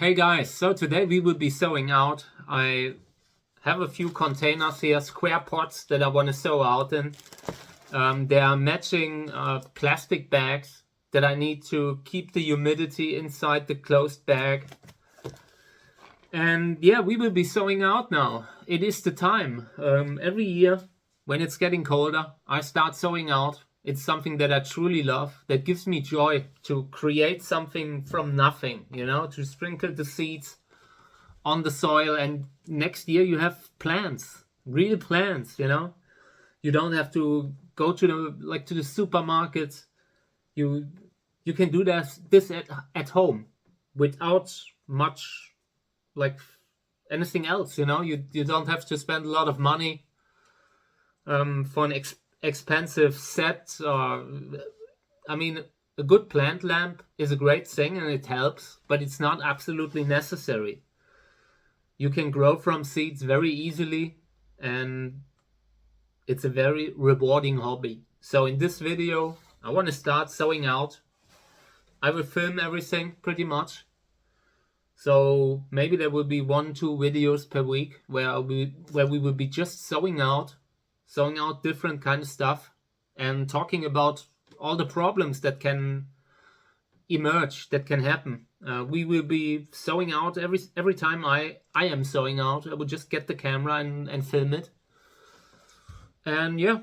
Hey guys, so today we will be sowing out. I have a few containers here, square pots that I want to sow out in. They are matching plastic bags that I need to keep the humidity inside the closed bag. And yeah, we will be sowing out now. It is the time. Every year when it's getting colder, I start sowing out. It's something that I truly love, that gives me joy to create something from nothing, to sprinkle the seeds on the soil, and next year you have plants, real plants, You don't have to go to the supermarkets. You can do this at home without much like anything else, You don't have to spend a lot of money for an expensive set. I mean, a good plant lamp is a great thing and it helps, but it's not absolutely necessary. You can grow from seeds very easily, and it's a very rewarding hobby. So in this video, I want to start sowing out. I will film everything pretty much. So maybe there will be 1-2 videos per week where we will be just sowing out different kind of stuff and talking about all the problems that can emerge, that can happen. We will be sowing out every time I am sowing out. I will just get the camera and film it. And yeah,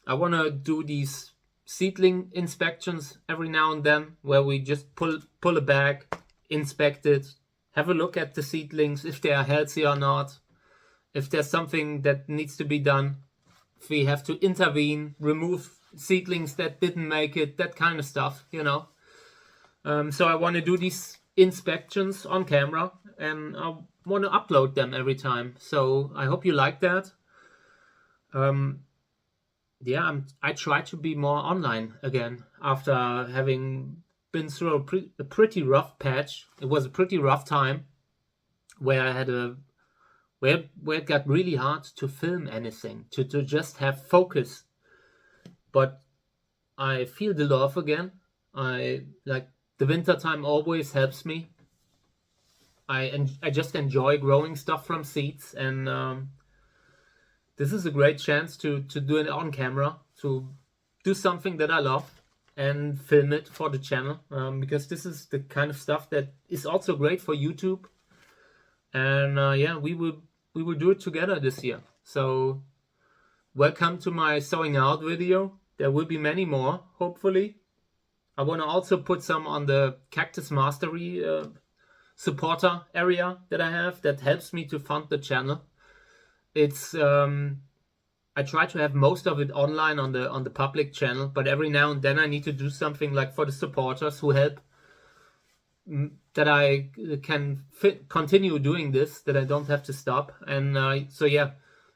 I want to do these seedling inspections every now and then, where we just pull a bag, inspect it, have a look at the seedlings, if they are healthy or not, if there's something that needs to be done, if we have to intervene, remove seedlings that didn't make it, that kind of stuff, So I want to do these inspections on camera, and I want to upload them every time. So I hope you like that. I try to be more online again after having been through a pretty rough patch. It was a pretty rough time where I had where it got really hard to film anything, to just have focus. But I feel the love again. The winter time always helps me. I just enjoy growing stuff from seeds, and this is a great chance to do it on camera, to do something that I love and film it for the channel, because this is the kind of stuff that is also great for YouTube. And we will do it together this year. So welcome to my sowing out video. There will be many more, hopefully. I want to also put some on the Cactus Mastery supporter area that I have, that helps me to fund the channel. It's I try to have most of it online on the public channel, but every now and then I need to do something like for the supporters who help, that I can continue doing this, that I don't have to stop. And so yeah,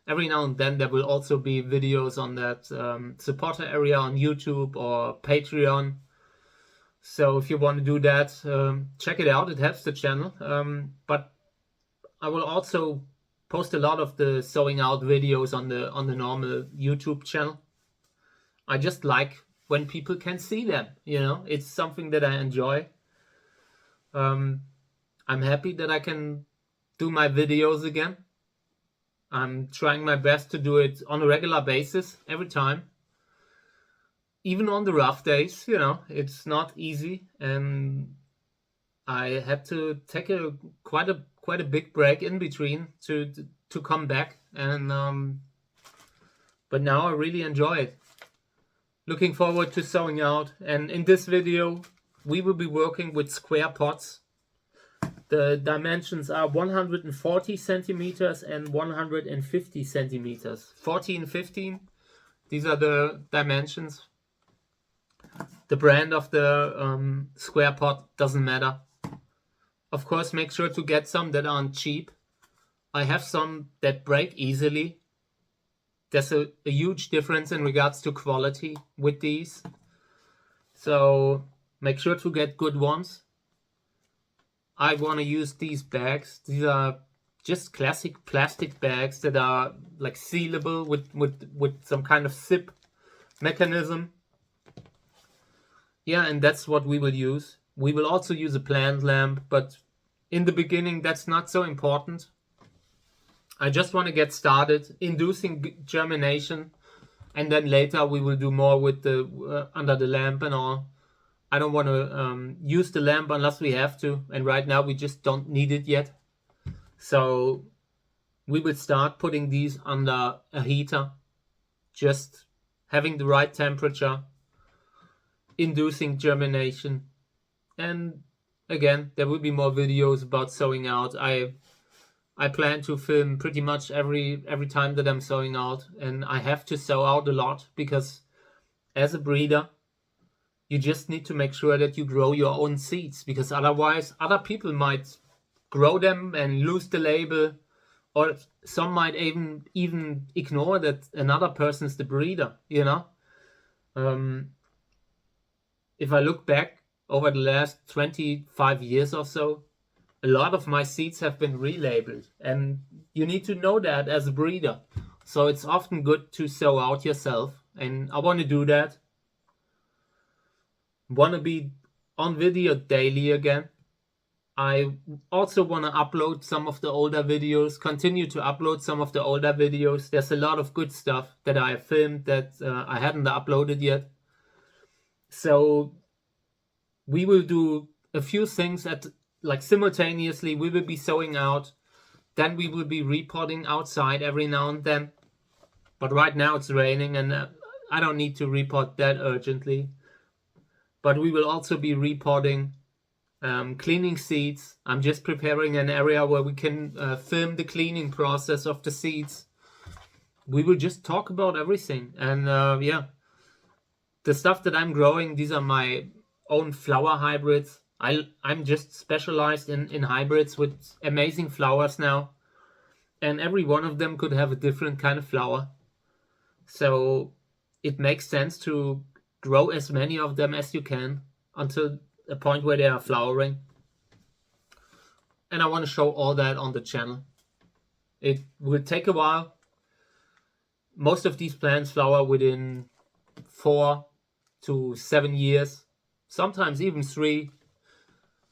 every now and then there will also be videos on that supporter area on YouTube or Patreon. So if you want to do that, check it out. It helps the channel. But I will also post a lot of the sowing out videos on the normal YouTube channel. I just like when people can see them. It's something that I enjoy. I'm happy that I can do my videos again. I'm trying my best to do it on a regular basis every time. Even on the rough days, it's not easy, and I had to take quite a big break in between to come back, and but now I really enjoy it. Looking forward to sowing out, and in this video we will be working with square pots. The dimensions are 140 centimeters and 150 centimeters. 14, 15, these are the dimensions. The brand of the square pot doesn't matter. Of course, make sure to get some that aren't cheap. I have some that break easily. There's a huge difference in regards to quality with these. So make sure to get good ones. I want to use these bags. These are just classic plastic bags that are like sealable with some kind of zip mechanism. Yeah, and that's what we will use. We will also use a plant lamp, but in the beginning, that's not so important. I just want to get started inducing germination, and then later we will do more with the under the lamp and all. I don't want to use the lamp unless we have to, and right now we just don't need it yet. So we will start putting these under a heater, just having the right temperature, inducing germination. And again, there will be more videos about sowing out. I plan to film pretty much every time that I'm sowing out, and I have to sow out a lot because as a breeder, you just need to make sure that you grow your own seeds, because otherwise other people might grow them and lose the label, or some might even ignore that another person's the breeder, you know. If I look back over the last 25 years or so, a lot of my seeds have been relabeled, and you need to know that as a breeder. So it's often good to sow out yourself, and I want to do that. Want to be on video daily again. I also want to upload some of the older videos, continue to upload some of the older videos. There's a lot of good stuff that I filmed that I hadn't uploaded yet. So we will do a few things simultaneously. We will be sowing out, then we will be repotting outside every now and then. But right now it's raining, and I don't need to repot that urgently. But we will also be repotting, cleaning seeds. I'm just preparing an area where we can film the cleaning process of the seeds. We will just talk about everything. And yeah, the stuff that I'm growing, these are my own flower hybrids. I'm just specialized in hybrids with amazing flowers now. And every one of them could have a different kind of flower. So it makes sense to grow as many of them as you can until a point where they are flowering. And I want to show all that on the channel. It will take a while. Most of these plants flower within 4 to 7 years, sometimes even 3.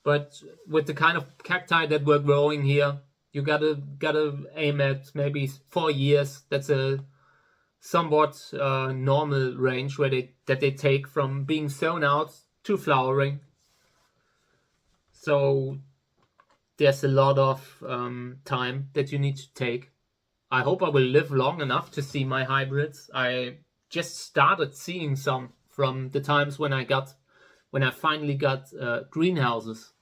But with the kind of cacti that we're growing here, you gotta aim at maybe 4 years. That's a somewhat normal range where they take from being sown out to flowering. So there's a lot of time that you need to take. I hope I will live long enough to see my hybrids. I just started seeing some from the times when I finally got greenhouses.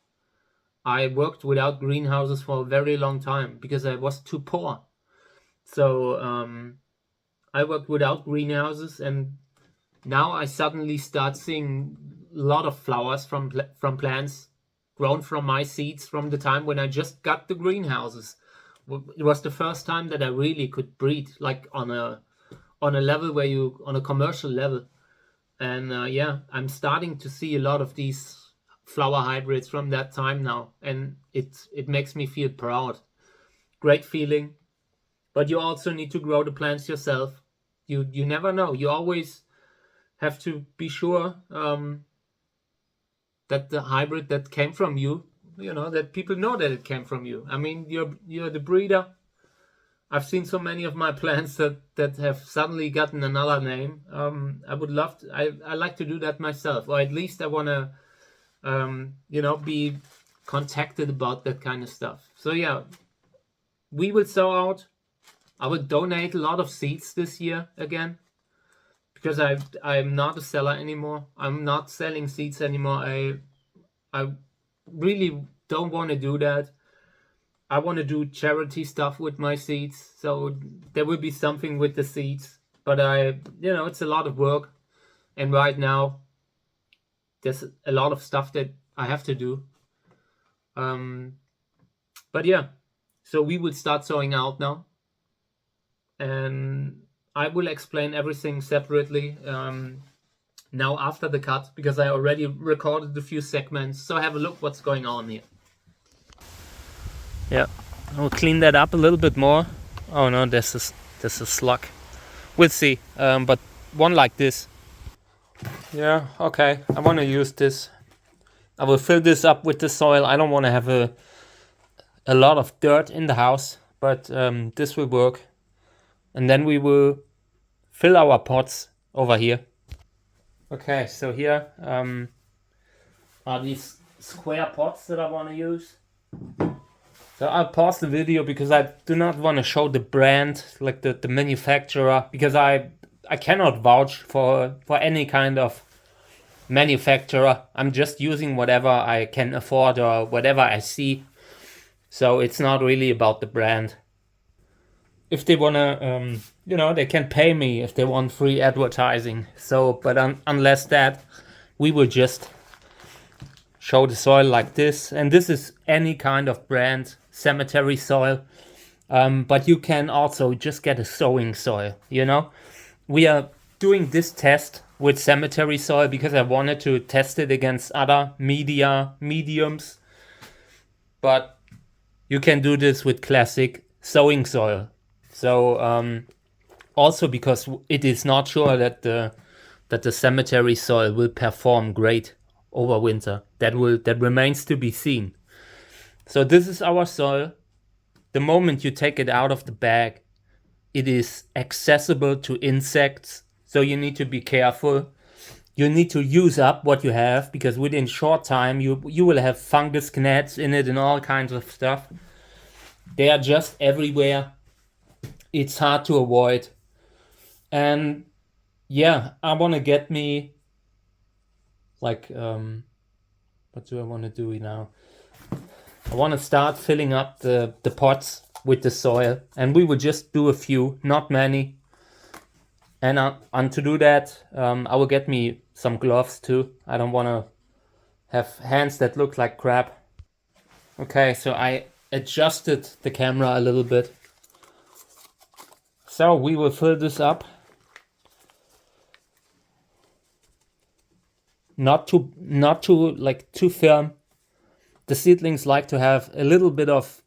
I worked without greenhouses for a very long time because I was too poor. So I worked without greenhouses, and now I suddenly start seeing a lot of flowers from plants grown from my seeds from the time when I just got the greenhouses. It was the first time that I really could breed, like on a level where on a commercial level. And yeah, I'm starting to see a lot of these flower hybrids from that time now, and it makes me feel proud. Great feeling. But you also need to grow the plants yourself. You never know. You always have to be sure that the hybrid that came from you, that people know that it came from you. I mean, you're the breeder. I've seen so many of my plants that have suddenly gotten another name. I would love to. I like to do that myself, or at least I want to, be contacted about that kind of stuff. So yeah, we will sow out. I will donate a lot of seeds this year again, because I'm not a seller anymore. I'm not selling seeds anymore. I really don't want to do that. I want to do charity stuff with my seeds, so there will be something with the seeds. But it's a lot of work, and right now there's a lot of stuff that I have to do. But yeah, so we will start sowing out now, and I will explain everything separately now after the cut, because I already recorded a few segments. So have a look what's going on here. Yeah, I'll clean that up a little bit more. Oh no, there's a slug. We'll see. But one like this. Yeah, okay. I want to use this. I will fill this up with the soil. I don't want to have a a lot of dirt in the house, but this will work. And then we will fill our pots over here. Okay, so here are these square pots that I want to use. So I'll pause the video because I do not want to show the brand, like the manufacturer, because I cannot vouch for any kind of manufacturer. I'm just using whatever I can afford or whatever I see. So it's not really about the brand. If they wanna, they can pay me if they want free advertising. So, but unless that, we will just show the soil like this. And this is any kind of brand, cemetery soil. But you can also just get a sowing soil, We are doing this test with cemetery soil because I wanted to test it against other mediums. But you can do this with classic sowing soil. So also because it is not sure that the cemetery soil will perform great over winter. That remains to be seen. So this is our soil. The moment you take it out of the bag, it is accessible to insects. So you need to be careful. You need to use up what you have because within short time you will have fungus gnats in it and all kinds of stuff. They are just everywhere. It's hard to avoid. And yeah, I want to get me like what do I want to do now? I want to start filling up the pots with the soil, and we will just do a few, not many. And to do that, I will get me some gloves too. I don't want to have hands that look like crap. Okay, so I adjusted the camera a little bit. So we will fill this up. Not too like too firm. The seedlings like to have a little bit of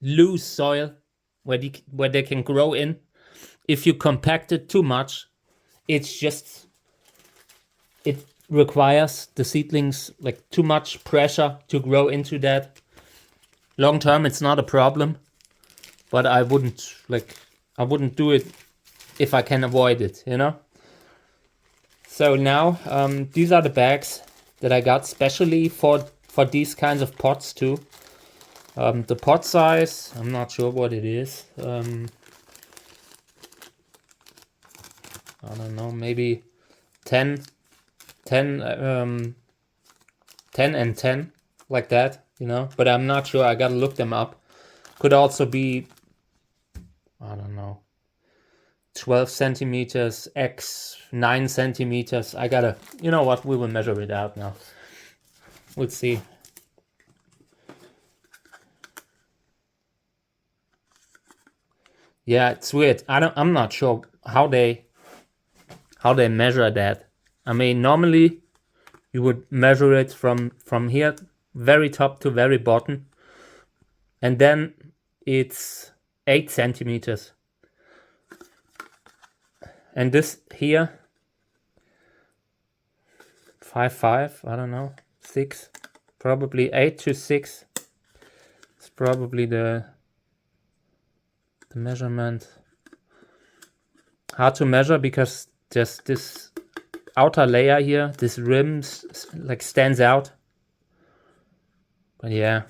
loose soil where they can grow in. If you compact it too much, it requires the seedlings like too much pressure to grow into that. Long term, it's not a problem, but I wouldn't do it if I can avoid it, So now these are the bags that I got specially for these kinds of pots too. The pot size, I'm not sure what it is. I don't know, maybe 10 and 10, like that, but I'm not sure. I gotta look them up. Could also be, I don't know, 12 centimeters x 9 centimeters. I gotta, we will measure it out now. We'll see. Yeah, it's weird. I'm not sure how they measure that. I mean, normally you would measure it from here, very top to very bottom, and then it's 8 centimeters. And this here, 5, I don't know, 6, probably 8 to 6. It's probably the measurement. Hard to measure because just this outer layer here, this rim like stands out. But yeah,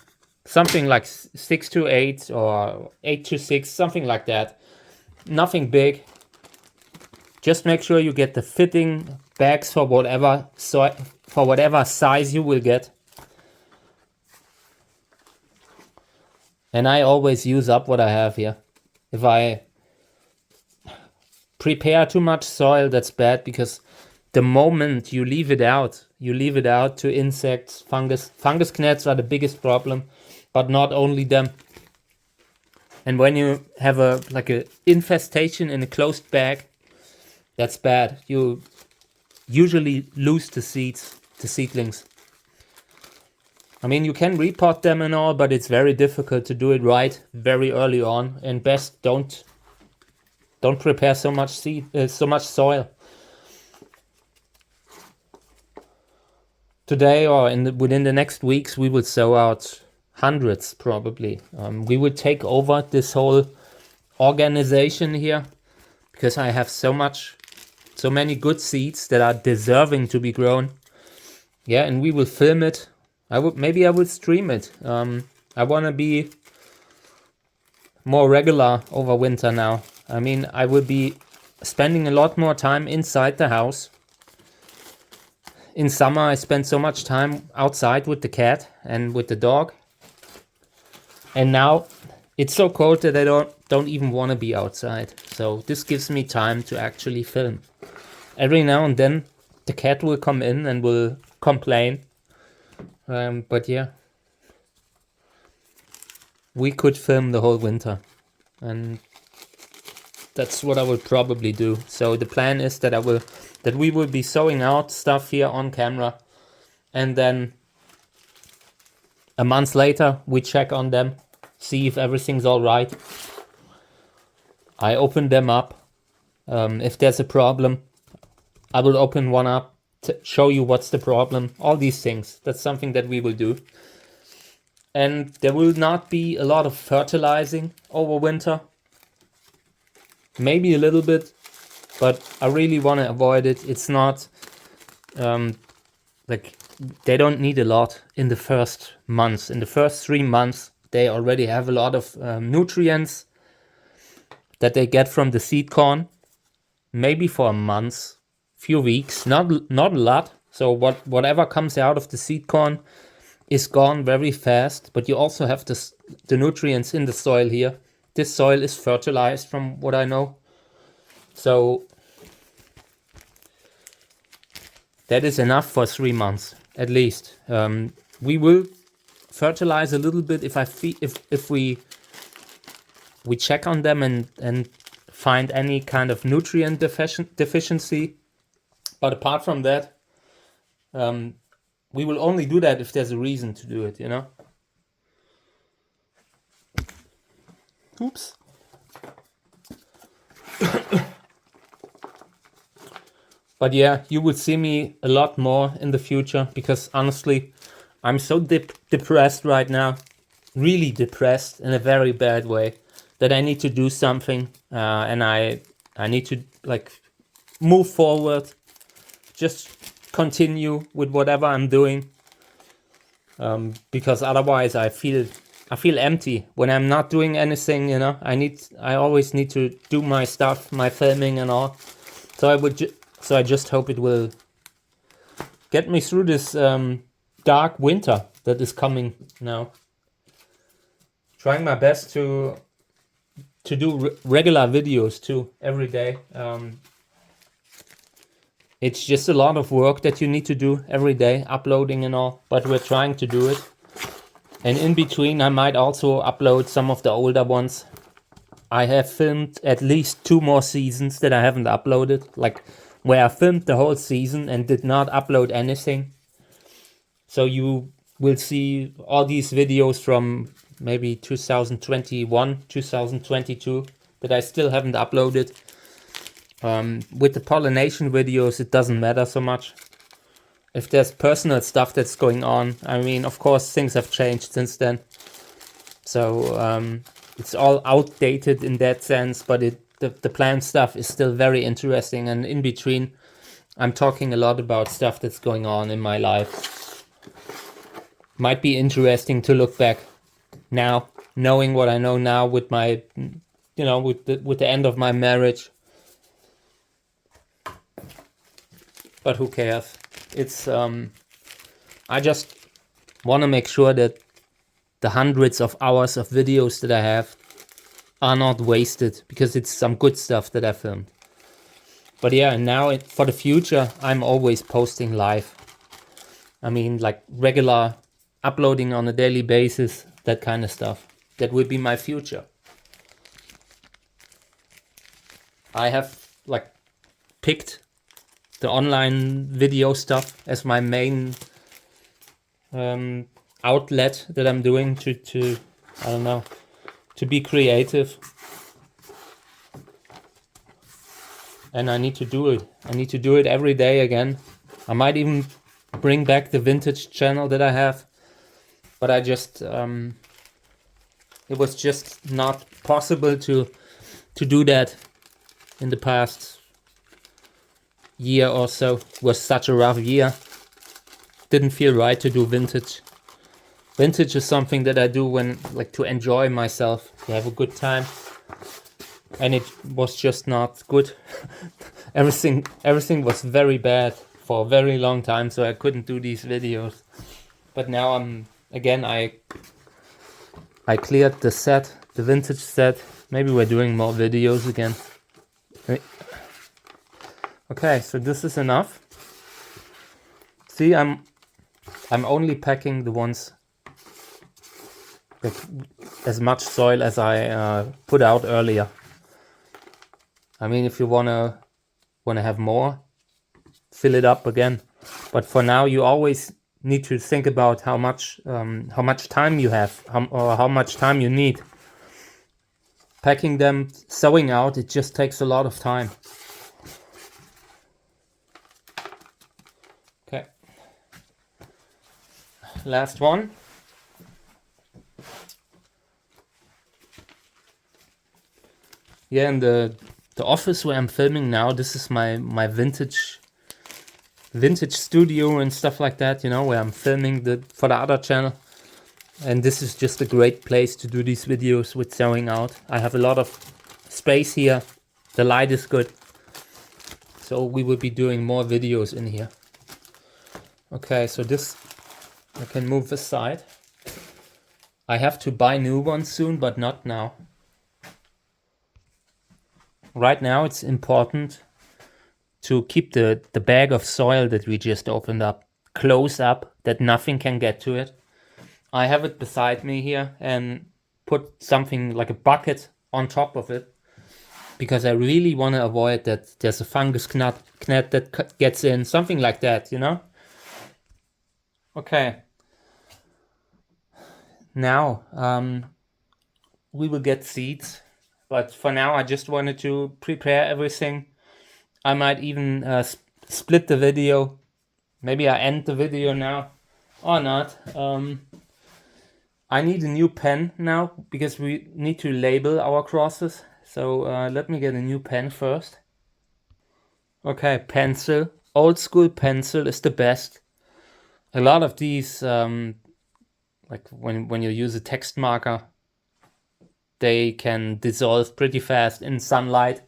something like 6 to 8 or 8 to 6, something like that. Nothing big. Just make sure you get the fitting bags for whatever size you will get. And I always use up what I have here. If I prepare too much soil, that's bad, because the moment you leave it out to insects, fungus gnats are the biggest problem, but not only them. And when you have a infestation in a closed bag, that's bad. You usually lose the seedlings. I mean, you can repot them and all, but it's very difficult to do it right very early on. And best don't prepare so much soil. Today or within the next weeks, we will sow out hundreds probably. We would take over this whole organization here because I have so many good seeds that are deserving to be grown. Yeah, and we will film it. Maybe I will stream it. I want to be more regular over winter now. I mean, I will be spending a lot more time inside the house. In summer, I spend so much time outside with the cat and with the dog. And now it's so cold that I don't even want to be outside. So this gives me time to actually film. Every now and then the cat will come in and will complain. But yeah, we could film the whole winter. And that's what I will probably do. So the plan is that we will be sowing out stuff here on camera, and then a month later we check on them, see if everything's all right. I open them up. If there's a problem, I will open one up to show you what's the problem. All these things. That's something that we will do. And there will not be a lot of fertilizing over winter. Maybe a little bit, but I really want to avoid it. It's not like they don't need a lot in the first months. In the first 3 months, they already have a lot of nutrients that they get from the seed corn. Maybe for a month, few weeks, not a lot. So whatever comes out of the seed corn is gone very fast. But you also have the nutrients in the soil here. This soil is fertilized from what I know. So that is enough for 3 months at least. We will fertilize a little bit if we check on them and find any kind of nutrient deficiency. But apart from that, we will only do that if there's a reason to do it, you know? Oops. But yeah, you will see me a lot more in the future because honestly, I'm so depressed right now. Really depressed in a very bad way that I need to do something. And I need to like move forward. Just continue with whatever I'm doing. Because otherwise I feel empty when I'm not doing anything, you know. I always need to do my stuff, my filming and all. So I just hope it will get me through this dark winter that is coming now. Trying my best to do regular videos too every day. It's just a lot of work that you need to do every day, uploading and all, but we're trying to do it. And in between, I might also upload some of the older ones. I have filmed at least 2 more seasons that I haven't uploaded, like where I filmed the whole season and did not upload anything. So you will see all these videos from maybe 2021, 2022 that I still haven't uploaded. With the pollination videos, it doesn't matter so much. If there's personal stuff that's going on, I mean, of course, things have changed since then. So it's all outdated in that sense, but the plant stuff is still very interesting. And in between, I'm talking a lot about stuff that's going on in my life. Might be interesting to look back now, knowing what I know now with my, you know, with the end of my marriage. But who cares? It's I just want to make sure that the hundreds of hours of videos that I have are not wasted, because it's some good stuff that I filmed. But yeah, now for the future, I'm always posting live. I mean, like regular uploading on a daily basis, that kind of stuff. That will be my future. I have like picked the online video stuff as my main outlet that I'm doing to I don't know, to be creative. And I need to do it. I need to do it every day again. I might even bring back the vintage channel that I have. but I just it was just not possible to do that in the past year or so. It was such a rough year. Didn't feel right to do vintage. Vintage is something that I do when, like, to enjoy myself, to have a good time, and it was just not good. everything was very bad for a very long time, so I couldn't do these videos. But now I cleared the set, the vintage set. Maybe we're doing more videos again. Okay, so this is enough. See, I'm only packing the ones with as much soil as I put out earlier. I mean, if you wanna have more, fill it up again. But for now, you always need to think about how much time you have, or how much time you need. Packing them, sowing out, it just takes a lot of time. Okay. Last one. Yeah, in the office where I'm filming now, this is my vintage studio and stuff like that, you know, where I'm filming for the other channel. And this is just a great place to do these videos with sowing out. I have a lot of space here. The light is good. So we will be doing more videos in here. Okay, so this I can move aside. I have to buy new ones soon, but not now. Right now it's important to keep the bag of soil that we just opened up close up, that nothing can get to it. I have it beside me here and put something like a bucket on top of it, because I really want to avoid that there's a fungus gnat that gets in, something like that, you know? Okay. Now, we will get seeds, but for now I just wanted to prepare everything. I might even split the video. Maybe I end the video now or not. I need a new pen now because we need to label our crosses. So let me get a new pen first. Okay, pencil. Old school pencil is the best. A lot of these, like when you use a text marker, they can dissolve pretty fast in sunlight.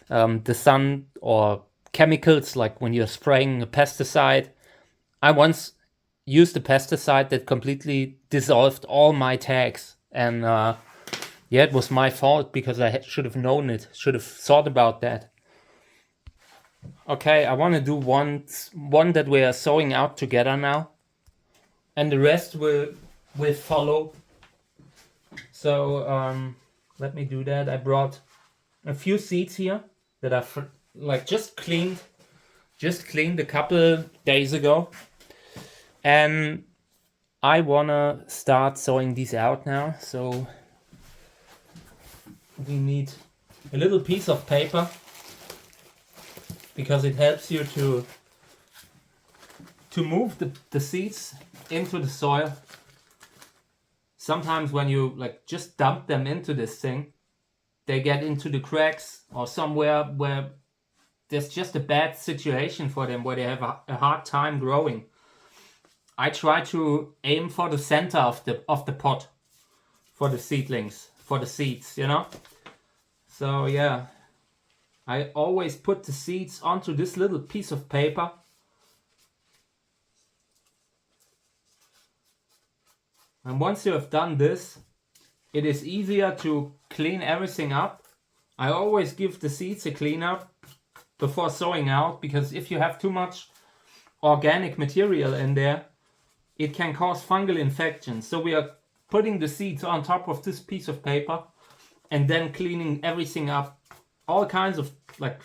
The sun or chemicals, like when you're spraying a pesticide. I once used a pesticide that completely dissolved all my tags, and yeah, it was my fault because I should have known it, should have thought about that. Okay, I want to do one that we are sowing out together now, and the rest will follow. So let me do that. I brought a few seeds here that I've like just cleaned a couple days ago, and I wanna start sowing these out now. So we need a little piece of paper because it helps you to move the seeds into the soil. Sometimes when you like just dump them into this thing, they get into the cracks or somewhere where there's just a bad situation for them, where they have a hard time growing. I try to aim for the center of the pot for the seedlings, for the seeds, you know? So yeah, I always put the seeds onto this little piece of paper. And once you have done this, it is easier to clean everything up. I always give the seeds a clean up before sowing out, because if you have too much organic material in there, it can cause fungal infections. So we are putting the seeds on top of this piece of paper and then cleaning everything up. All kinds of like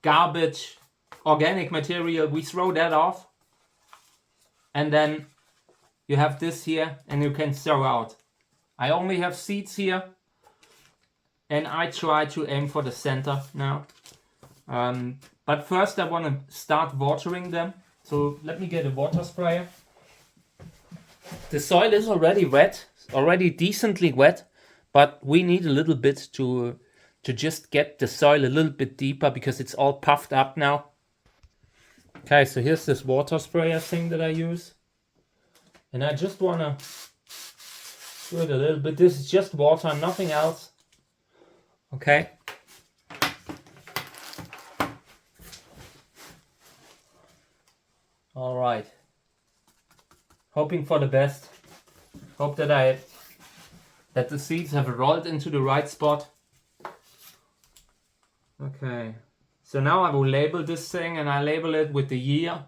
garbage, organic material, we throw that off. And then you have this here and you can sow out. I only have seeds here, and I try to aim for the center now. But first I want to start watering them. So let me get a water sprayer. The soil is already wet, already decently wet, but we need a little bit to just get the soil a little bit deeper because it's all puffed up now. Okay, so here's this water sprayer thing that I use. And I just want to do it a little bit. This is just water, nothing else. Okay. All right. Hoping for the best. Hope that the seeds have rolled into the right spot. Okay. So now I will label this thing, and I label it with the year,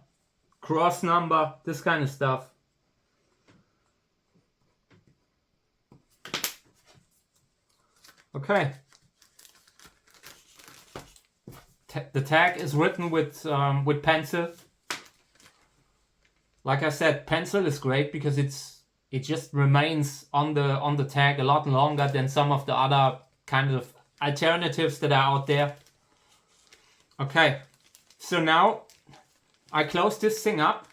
cross number, this kind of stuff. Okay. The tag is written with pencil. Like I said, pencil is great because it just remains on the tag a lot longer than some of the other kind of alternatives that are out there. Okay, so now I close this thing up.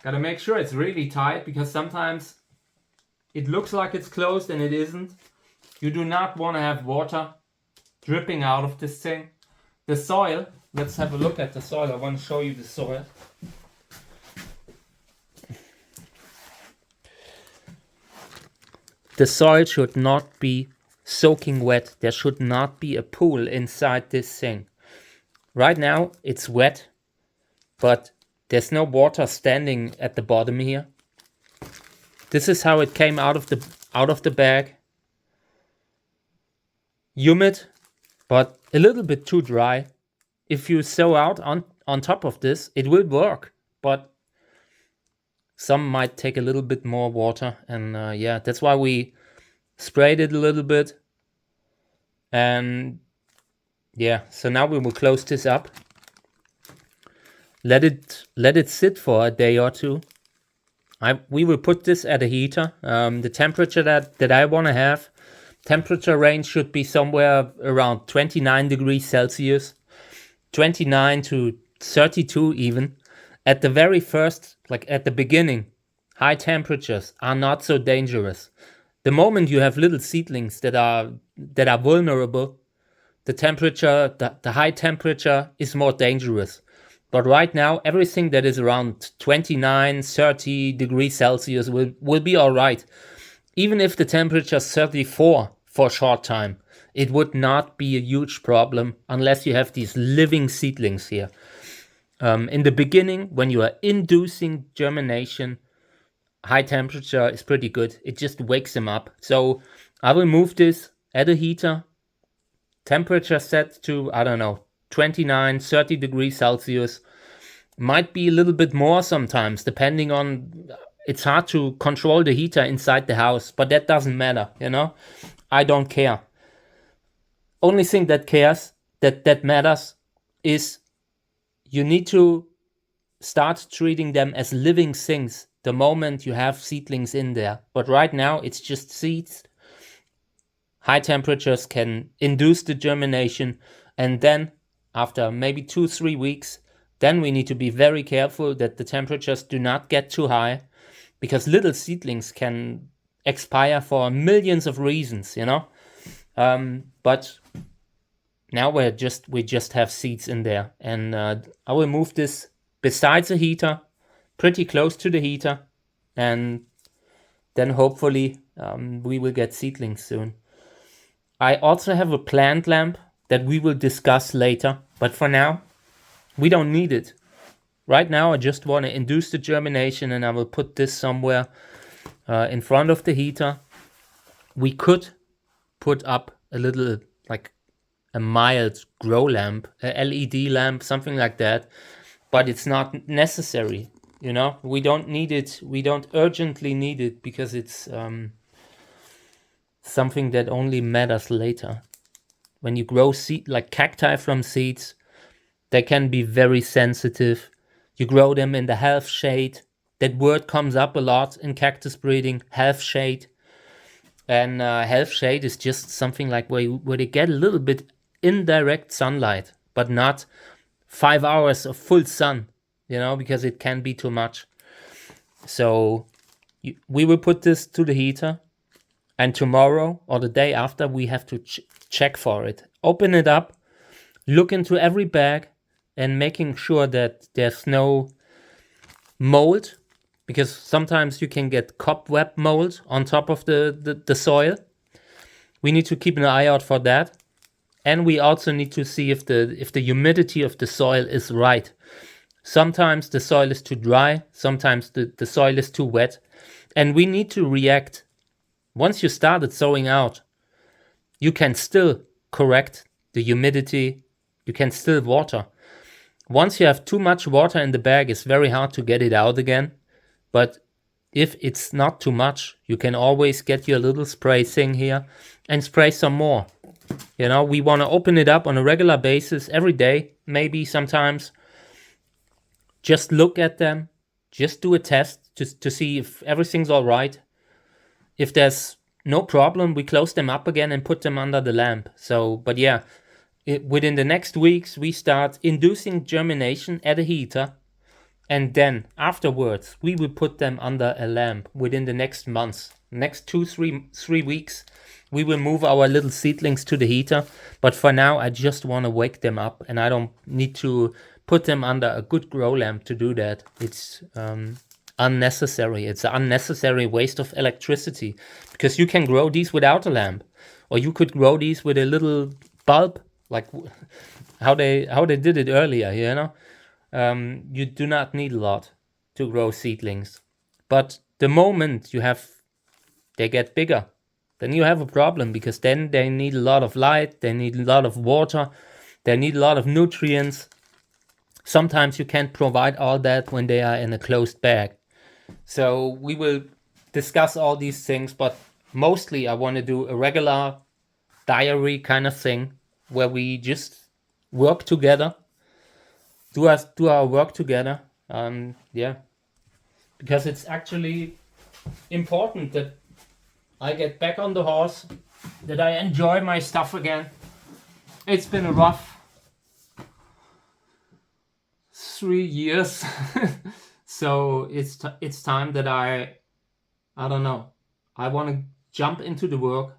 Gotta make sure it's really tight because sometimes it looks like it's closed and it isn't. You do not want to have water dripping out of this thing. The soil, let's have a look at the soil. I want to show you the soil. The soil should not be soaking wet. There should not be a pool inside this thing. Right now it's wet, but there's no water standing at the bottom here. This is how it came out of the bag. Humid, but a little bit too dry. If you sow out on top of this, it will work, but some might take a little bit more water, and yeah, that's why we sprayed it a little bit. And yeah, so now we will close this up. Let it sit for a day or two. We will put this at a heater. The temperature that I want to have, temperature range should be somewhere around 29 degrees Celsius, 29 to 32 even. At the very first, like at the beginning, high temperatures are not so dangerous. The moment you have little seedlings that are vulnerable, the temperature, the high temperature is more dangerous. But right now, everything that is around 29, 30 degrees Celsius will be all right. Even if the temperature is 34 for a short time, it would not be a huge problem unless you have these living seedlings here. In the beginning, when you are inducing germination, high temperature is pretty good. It just wakes them up. So I will move this at a heater. Temperature set to, I don't know, 29, 30 degrees Celsius. Might be a little bit more sometimes, depending on... It's hard to control the heater inside the house, but that doesn't matter, you know? I don't care. Only thing that matters is you need to start treating them as living things the moment you have seedlings in there. But right now, it's just seeds. High temperatures can induce the germination, and then after maybe 2-3 weeks, then we need to be very careful that the temperatures do not get too high, because little seedlings can expire for millions of reasons, you know. But now we just have seeds in there, and I will move this besides the heater, pretty close to the heater, and then hopefully we will get seedlings soon. I also have a plant lamp that we will discuss later, but for now, we don't need it. Right now, I just want to induce the germination, and I will put this somewhere in front of the heater. We could put up a little, like a mild grow lamp, a LED lamp, something like that, but it's not necessary, you know? We don't need it. We don't urgently need it because it's something that only matters later. When you grow seed, like cacti from seeds, they can be very sensitive. You grow them in the half shade. That word comes up a lot in cactus breeding, half shade. And half shade is just something like where they get a little bit indirect sunlight, but not 5 hours of full sun, you know, because it can be too much. So we will put this to the heater, and tomorrow or the day after we have to check for it. Open it up, look into every bag, and making sure that there's no mold, because sometimes you can get cobweb mold on top of the soil. We need to keep an eye out for that. And we also need to see if the humidity of the soil is right. Sometimes the soil is too dry, sometimes the soil is too wet, and we need to react. Once you started sowing out, you can still correct the humidity, you can still water. Once you have too much water in the bag, it's very hard to get it out again. But if it's not too much, you can always get your little spray thing here and spray some more. You know, we want to open it up on a regular basis, every day, maybe sometimes. Just look at them, just do a test to see if everything's all right. If there's no problem, we close them up again and put them under the lamp. So, but yeah, within the next weeks, we start inducing germination at a heater. And then afterwards, we will put them under a lamp within the next months. Next 3 weeks, we will move our little seedlings to the heater. But for now, I just want to wake them up, and I don't need to put them under a good grow lamp to do that. It's unnecessary. It's an unnecessary waste of electricity, because you can grow these without a lamp, or you could grow these with a little bulb, like how they did it earlier, you know. You do not need a lot to grow seedlings, but the moment they get bigger, then you have a problem, because then they need a lot of light, they need a lot of water, they need a lot of nutrients. Sometimes you can't provide all that when they are in a closed bag. So we will discuss all these things, but mostly I want to do a regular diary kind of thing where we just work together, do our work together. Yeah, because it's actually important that I get back on the horse, that I enjoy my stuff again. It's been a rough 3 years. So it's time that I don't know, I want to jump into the work,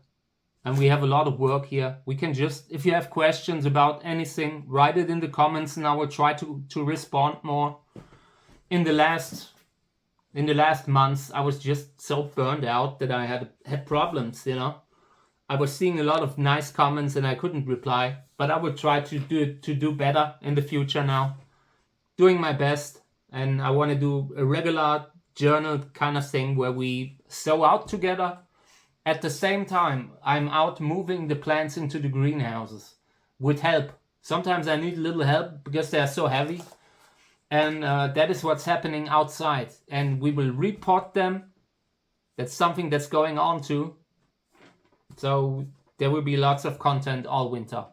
and we have a lot of work here. We can just, if you have questions about anything, write it in the comments, and I will try to respond more. In the last months, I was just so burned out that I had problems, you know. I was seeing a lot of nice comments and I couldn't reply, but I will try to do better in the future now. Doing my best, and I want to do a regular journal kind of thing where we sow out together. At the same time, I'm out moving the plants into the greenhouses with help. Sometimes I need a little help because they are so heavy. And that is what's happening outside. And we will repot them. That's something that's going on too. So there will be lots of content all winter.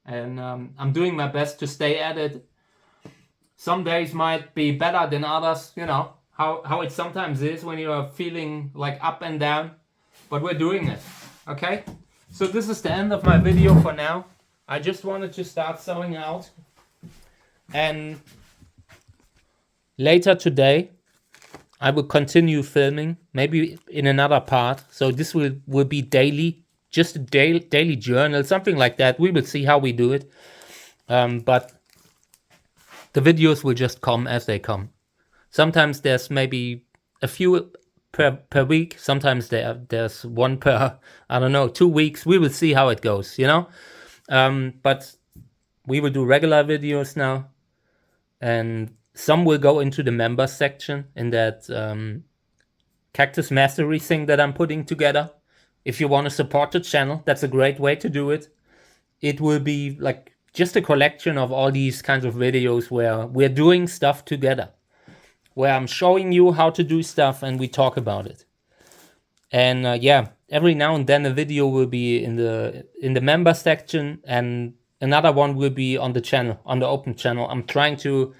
And I'm doing my best to stay at it. Some days might be better than others, you know, how it sometimes is when you are feeling like up and down. But we're doing it, okay? So this is the end of my video for now. I just wanted to start sowing out. And later today, I will continue filming, maybe in another part. So this will be daily, just a daily journal, something like that. We will see how we do it. But the videos will just come as they come. Sometimes there's maybe a few per week. Sometimes there's one per, I don't know, 2 weeks. We will see how it goes, you know. But we will do regular videos now. And some will go into the members section in that Cactus Mastery thing that I'm putting together. If you want to support the channel, that's a great way to do it. It will be like just a collection of all these kinds of videos where we're doing stuff together, where I'm showing you how to do stuff and we talk about it. And yeah, every now and then a video will be in the member section, and another one will be on the channel, on the open channel. I'm trying to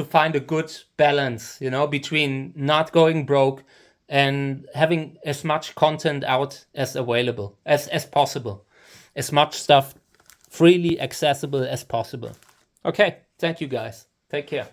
find a good balance, you know, between not going broke and having as much content out as available as possible, as much stuff freely accessible as possible. Okay, thank you guys. Take care.